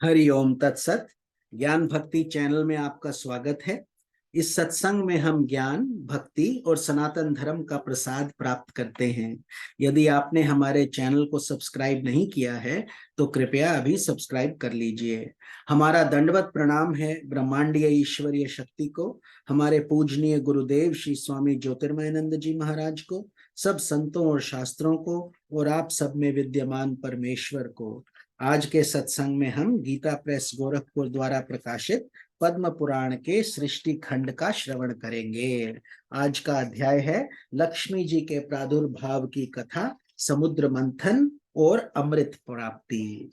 हरि ओम तत्सत। ज्ञान भक्ति चैनल में आपका स्वागत है। इस सत्संग में हम ज्ञान भक्ति और सनातन धर्म का प्रसाद प्राप्त करते हैं। यदि आपने हमारे चैनल को सब्सक्राइब नहीं किया है तो कृपया अभी सब्सक्राइब कर लीजिए। हमारा दंडवत प्रणाम है ब्रह्मांडीय ईश्वरीय शक्ति को, हमारे पूजनीय गुरुदेव श्री स्वामी ज्योतिर्मयानंद जी महाराज को, सब संतों और शास्त्रों को, और आप सब में विद्यमान परमेश्वर को। आज के सत्संग में हम गीता प्रेस गोरखपुर द्वारा प्रकाशित पद्म पुराण के सृष्टि खंड का श्रवण करेंगे। आज का अध्याय है लक्ष्मी जी के प्रादुर्भाव की कथा, समुद्र मंथन और अमृत प्राप्ति।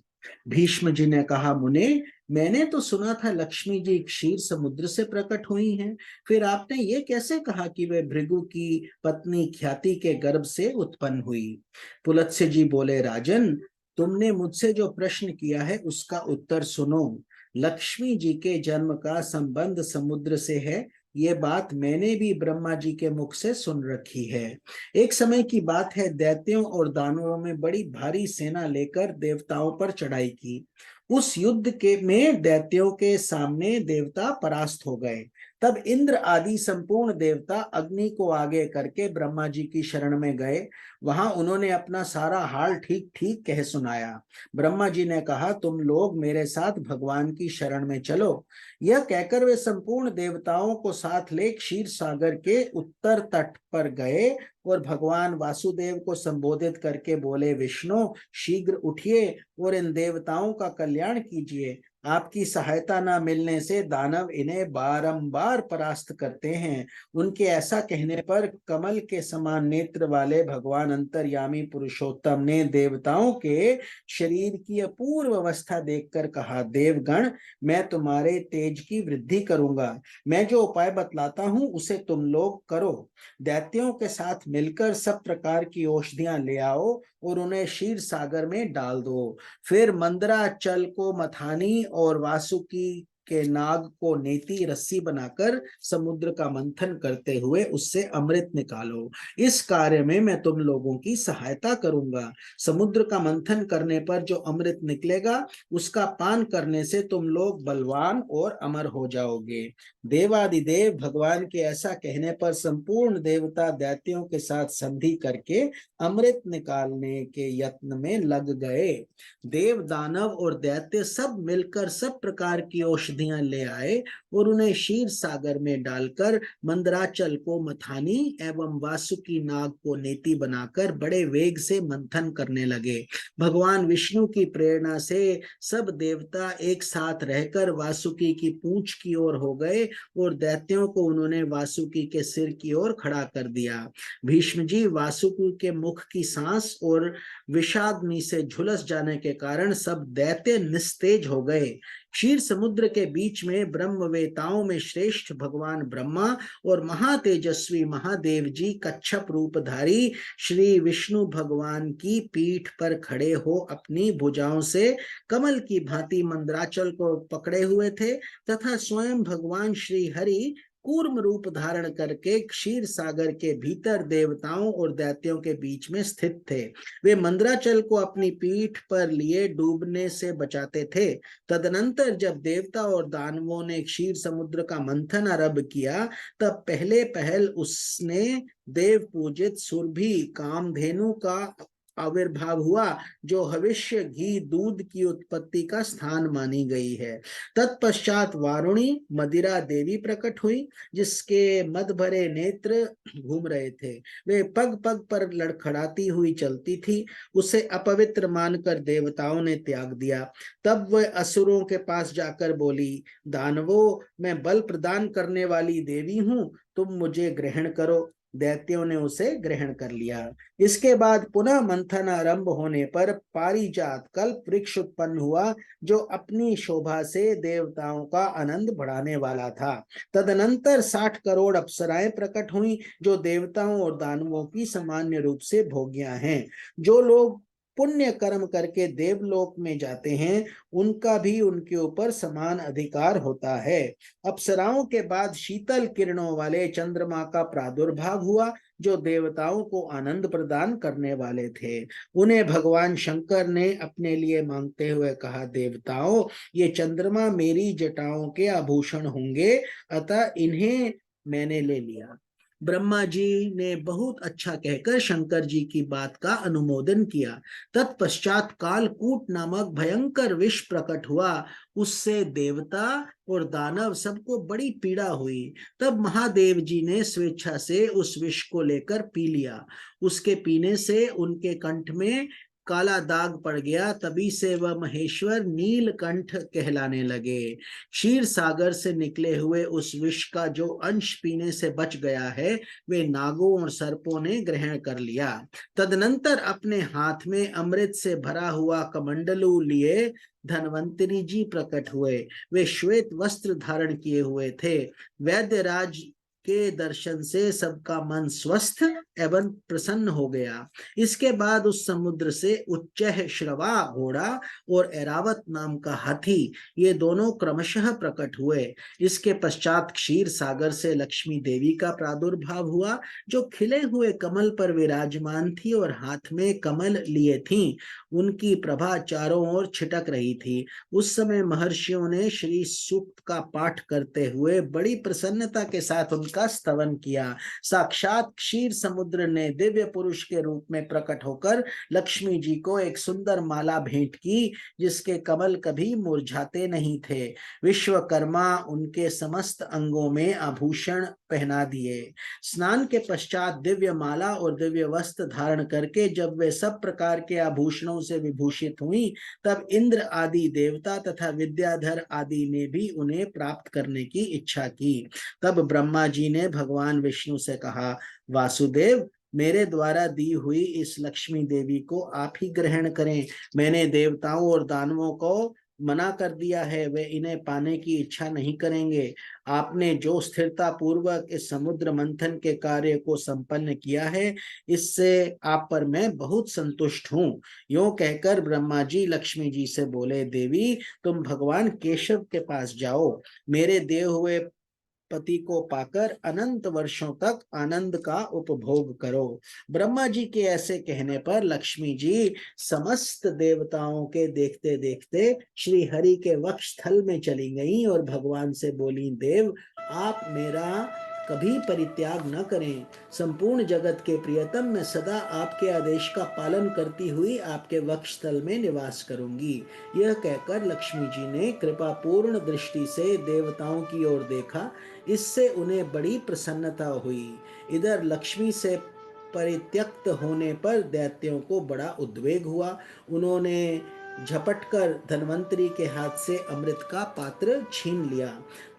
भीष्म जी ने कहा, मुने, मैंने तो सुना था लक्ष्मी जी क्षीर समुद्र से प्रकट हुई हैं, फिर आपने ये कैसे कहा कि वे भृगु की पत्नी ख्याति के गर्भ से उत्पन्न हुई? पुलत्स्य जी बोले, राजन, तुमने मुझसे जो प्रश्न किया है उसका उत्तर सुनो। लक्ष्मी जी के जन्म का संबंध समुद्र से है, ये बात मैंने भी ब्रह्मा जी के मुख से सुन रखी है। एक समय की बात है, दैत्यों और दानवों में बड़ी भारी सेना लेकर देवताओं पर चढ़ाई की। उस युद्ध के में दैत्यों के सामने देवता परास्त हो गए। तब इंद्र आदि संपूर्ण देवता अग्नि को आगे करके ब्रह्मा जी की शरण में गए। वहां उन्होंने अपना सारा हाल ठीक ठीक कह सुनाया। ब्रह्मा जी ने कहा, तुम लोग मेरे साथ भगवान की शरण में चलो। यह कहकर वे संपूर्ण देवताओं को साथ ले क्षीर सागर के उत्तर तट पर गए और भगवान वासुदेव को संबोधित करके बोले, विष्णु, शीघ्र उठिए और इन देवताओं का कल्याण कीजिए। आपकी सहायता न मिलने से दानव इन्हें बारंबार परास्त करते हैं। उनके ऐसा कहने पर कमल के समान नेत्र वाले भगवान अंतर्यामी पुरुषोत्तम ने देवताओं के शरीर की अपूर्व अवस्था देखकर कहा, देवगण, मैं तुम्हारे तेज की वृद्धि करूंगा। मैं जो उपाय बतलाता हूं उसे तुम लोग करो। दैत्यों के साथ मिलकर सब प्रकार की औषधियां ले आओ और उन्हें क्षीर सागर में डाल दो। फिर मंदराचल को मथानी और वासुकी के नाग को नेति रस्सी बनाकर समुद्र का मंथन करते हुए उससे अमृत निकालो। इस कार्य में मैं तुम लोगों की सहायता करूंगा। समुद्र का मंथन करने पर जो अमृत निकलेगा उसका पान करने से तुम लोग बलवान और अमर हो जाओगे। देवादिदेव भगवान के ऐसा कहने पर संपूर्ण देवता दैत्यों के साथ संधि करके अमृत निकालने के यत्न में लग गए। देव, दानव और दैत्य सब मिलकर सब प्रकार की औषधियां ले आए और उन्हें क्षीर सागर में डालकर मंदराचल को मथानी एवं वासुकी नाग को नेति बनाकर बड़े वेग से मंथन करने लगे। भगवान विष्णु की प्रेरणा से सब देवता एक साथ रहकर वासुकी की पूंछ की ओर हो गए और दैत्यों को उन्होंने वासुकी के सिर की ओर खड़ा कर दिया। भीष्म जी वासुकी के मुख की सांस और विषाग्नि से झुलस जाने के कारण सब दैत्य निस्तेज हो गए। क्षीर समुद्र के बीच में ब्रह्मवेताओं में श्रेष्ठ भगवान ब्रह्मा और महातेजस्वी महादेव जी कच्छप रूपधारी श्री विष्णु भगवान की पीठ पर खड़े हो अपनी भुजाओं से कमल की भांति मंदराचल को पकड़े हुए थे तथा स्वयं भगवान श्री हरि कूर्म रूप धारण करके क्षीर सागर के भीतर देवताओं और दैत्यों के बीच में स्थित थे। वे मंदराचल को अपनी पीठ पर लिए डूबने से बचाते थे। तदनंतर जब देवता और दानवों ने क्षीर समुद्र का मंथन आरंभ किया तब पहले पहल उसने देव पूजित सुरभि कामधेनु का आविर्भाव हुआ, जो भविष्य घी दूध की उत्पत्ति का स्थान मानी गई है। तत्पश्चात वारुणी मदिरा देवी प्रकट हुई, जिसके मद भरे नेत्र घूम रहे थे। वे पग पग पर लड़खड़ाती हुई चलती थी। उसे अपवित्र मानकर देवताओं ने त्याग दिया। तब वह असुरों के पास जाकर बोली, दानवों, मैं बल प्रदान करने वाली देवी हूं, तुम मुझे ग्रहण करो। दैत्यों ने उसे ग्रहण कर लिया। इसके बाद पुनः मंथन आरंभ होने पर पारिजात कल्प वृक्ष उत्पन्न हुआ, जो अपनी शोभा से देवताओं का आनंद बढ़ाने वाला था। तदनंतर 60 करोड़ अप्सराएं प्रकट हुई, जो देवताओं और दानवों की सामान्य रूप से भोग्या हैं। जो लोग पुण्य कर्म करके देवलोक में जाते हैं उनका भी उनके ऊपर समान अधिकार होता है। अप्सराओं के बाद शीतल किरणों वाले चंद्रमा का प्रादुर्भाव हुआ, जो देवताओं को आनंद प्रदान करने वाले थे। उन्हें भगवान शंकर ने अपने लिए मांगते हुए कहा, देवताओं, ये चंद्रमा मेरी जटाओं के आभूषण होंगे, अतः इन्हें मैंने ले लिया। ब्रह्मा जी ने बहुत अच्छा कहकर शंकर जी की बात का अनुमोदन किया। तत्पश्चात कालकूट नामक भयंकर विष प्रकट हुआ। उससे देवता और दानव सबको बड़ी पीड़ा हुई। तब महादेव जी ने स्वेच्छा से उस विष को लेकर पी लिया। उसके पीने से उनके कंठ में काला दाग पड़ गया। तभी से वह महेश्वर नीलकंठ कहलाने लगे। क्षीर सागर से निकले हुए उस विष का जो अंश पीने से बच गया है, वे नागों और सर्पों ने ग्रहण कर लिया। तदनंतर अपने हाथ में अमृत से भरा हुआ कमंडलू लिए धनवंतरी जी प्रकट हुए। वे श्वेत वस्त्र धारण किए हुए थे। वैद्यराज के दर्शन से सबका मन स्वस्थ एवं प्रसन्न हो गया। इसके बाद उस समुद्र से उच्चैः श्रवा घोड़ा और ऐरावत नाम का हाथी, ये दोनों क्रमशः प्रकट हुए। इसके पश्चात क्षीर सागर से लक्ष्मी देवी का प्रादुर्भाव हुआ, जो खिले हुए कमल पर विराजमान थी और हाथ में कमल लिए थी। उनकी प्रभा चारों ओर छिटक रही थी। उस समय महर्षियों ने श्री सूक्त का पाठ करते हुए बड़ी प्रसन्नता के साथ उनका स्तवन किया। साक्षात क्षीर समुद्र ने दिव्य पुरुष के रूप में प्रकट होकर लक्ष्मी जी को एक सुंदर माला भेंट की, जिसके कमल कभी मुरझाते नहीं थे। विश्वकर्मा उनके समस्त अंगों में आभूषण पहना दिए। स्नान के पश्चात दिव्य माला और दिव्य वस्त्र धारण करके जब वे सब प्रकार के आभूषणों से विभूषित हुई, तब इंद्र आदि देवता तथा विद्याधर आदि ने भी उन्हें प्राप्त करने की इच्छा की। तब ब्रह्मा जी ने भगवान विष्णु से कहा, वासुदेव, मेरे द्वारा दी हुई इस लक्ष्मी देवी को आप ही ग्रहण करें। मैंने देवताओं और दानवों को मना कर दिया है, वे इन्हें पाने की इच्छा नहीं करेंगे। आपने जो स्थिरता पूर्वक इस समुद्र मंथन के कार्य को संपन्न किया है, इससे आप पर मैं बहुत संतुष्ट हूँ। यूं कहकर ब्रह्मा जी लक्ष्मी जी से बोले, देवी, तुम भगवान केशव के पास जाओ। मेरे दिए हुए पति को पाकर अनंत वर्षों तक आनंद का उपभोग करो। ब्रह्मा जी के ऐसे कहने पर लक्ष्मी जी समस्त देवताओं के देखते देखते श्री हरि के वक्षस्थल में चली गईं और भगवान से बोली, देव, आप मेरा कभी परित्याग न करें। संपूर्ण जगत के प्रियतम, मैं सदा आपके आदेश का पालन करती हुई आपके वक्षस्थल में निवास करूंगी। यह कहकर लक्ष्मी जी ने कृपा पूर्ण दृष्टि से देवताओं की ओर देखा। इससे उन्हें बड़ी प्रसन्नता हुई। इधर लक्ष्मी से परित्यक्त होने पर दैत्यों को बड़ा उद्वेग हुआ। उन्होंने झपटकर धन्वंतरी के हाथ से अमृत का पात्र छीन लिया।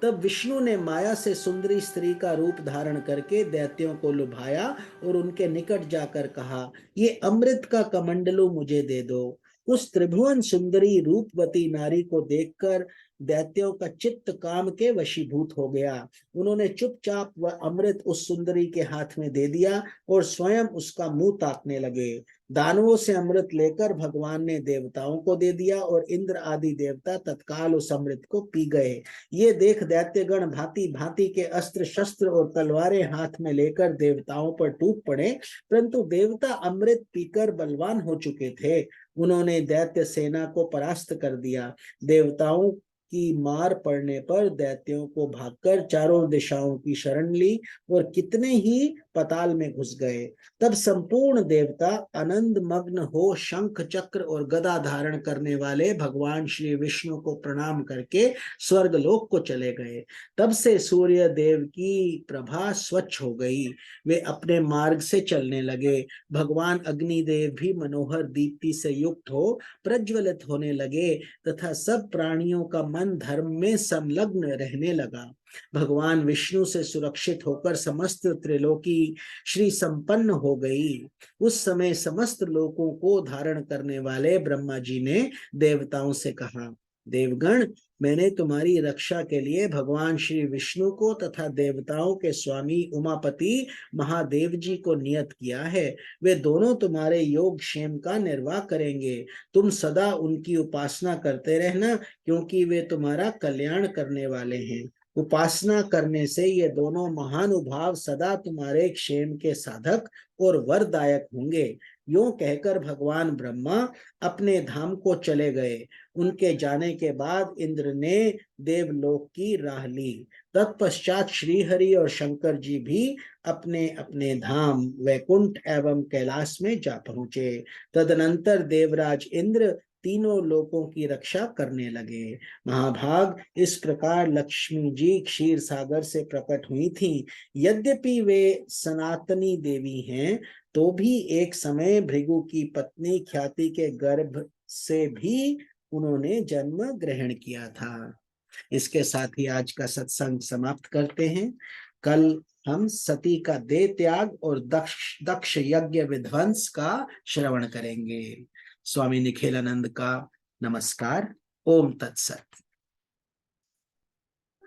तब विष्णु ने माया से सुंदरी स्त्री का रूप धारण करके दैत्यों को लुभाया और उनके निकट जाकर कहा, ये अमृत का कमंडलू मुझे दे दो। उस त्रिभुवन सुंदरी रूपवती नारी को देखकर दैत्यों का चित्त काम के वशीभूत हो गया। उन्होंने चुपचाप वह अमृत उस सुंदरी के हाथ में दे दिया और स्वयं उसका मुंह ताकने लगे। दानवों से अमृत लेकर भगवान ने देवताओं को दे दिया और इंद्र आदि देवता तत्काल उस अमृत को पी गए। ये देख दैत्यगण भांति भांति के अस्त्र शस्त्र और तलवारें हाथ में लेकर देवताओं पर टूट पड़े, परंतु देवता अमृत पीकर बलवान हो चुके थे। उन्होंने दैत्य सेना को परास्त कर दिया। देवताओं की मार पड़ने पर दैत्यों को भागकर चारों दिशाओं की शरण ली और कितने ही पताल में घुस गए। तब संपूर्ण देवता आनंद मग्न हो शंख चक्र और गदा धारण करने वाले भगवान श्री विष्णु को प्रणाम करके स्वर्गलोक को चले गए। तब से सूर्य देव की प्रभा स्वच्छ हो गई। वे अपने मार्ग से चलने लगे। भगवान अग्निदेव भी मनोहर दीप्ति से युक्त हो प्रज्वलित होने लगे तथा सब प्राणियों का मन धर्म में संलग्न रहने लगा। भगवान विष्णु से सुरक्षित होकर समस्त त्रिलोकी श्री संपन्न हो गई। उस समय समस्त लोकों को धारण करने वाले ब्रह्मा जी ने देवताओं से कहा, देवगण, मैंने तुम्हारी रक्षा के लिए भगवान श्री विष्णु को तथा देवताओं के स्वामी उमापति महादेव जी को नियत किया है। वे दोनों तुम्हारे योग क्षेम का निर्वाह करेंगे। तुम सदा उनकी उपासना करते रहना, क्योंकि वे तुम्हारा कल्याण करने वाले हैं। उपासना करने से ये दोनों महानुभाव सदा तुम्हारे क्षेम के साधक और वरदायक होंगे। यूं कहकर भगवान ब्रह्मा अपने धाम को चले गए। उनके जाने के बाद इंद्र ने देवलोक की राह ली। तत्पश्चात श्रीहरि और शंकर जी भी अपने अपने धाम वैकुंठ एवं कैलाश में जा पहुंचे। तदनंतर देवराज इंद्र तीनों लोकों की रक्षा करने लगे। महाभाग, इस प्रकार लक्ष्मी जी क्षीर सागर से प्रकट हुई थीं। यद्यपि वे सनातनी देवी हैं, तो भी एक समय भृगु की पत्नी ख्याति के गर्भ से भी उन्होंने जन्म ग्रहण किया था। इसके साथ ही आज का सत्संग समाप्त करते हैं। कल हम सती का देह त्याग और दक्ष दक्ष यज्ञ विध्वंस का श्रवण करेंगे। स्वामी निखिलानंद का नमस्कार। ओम तत्सत।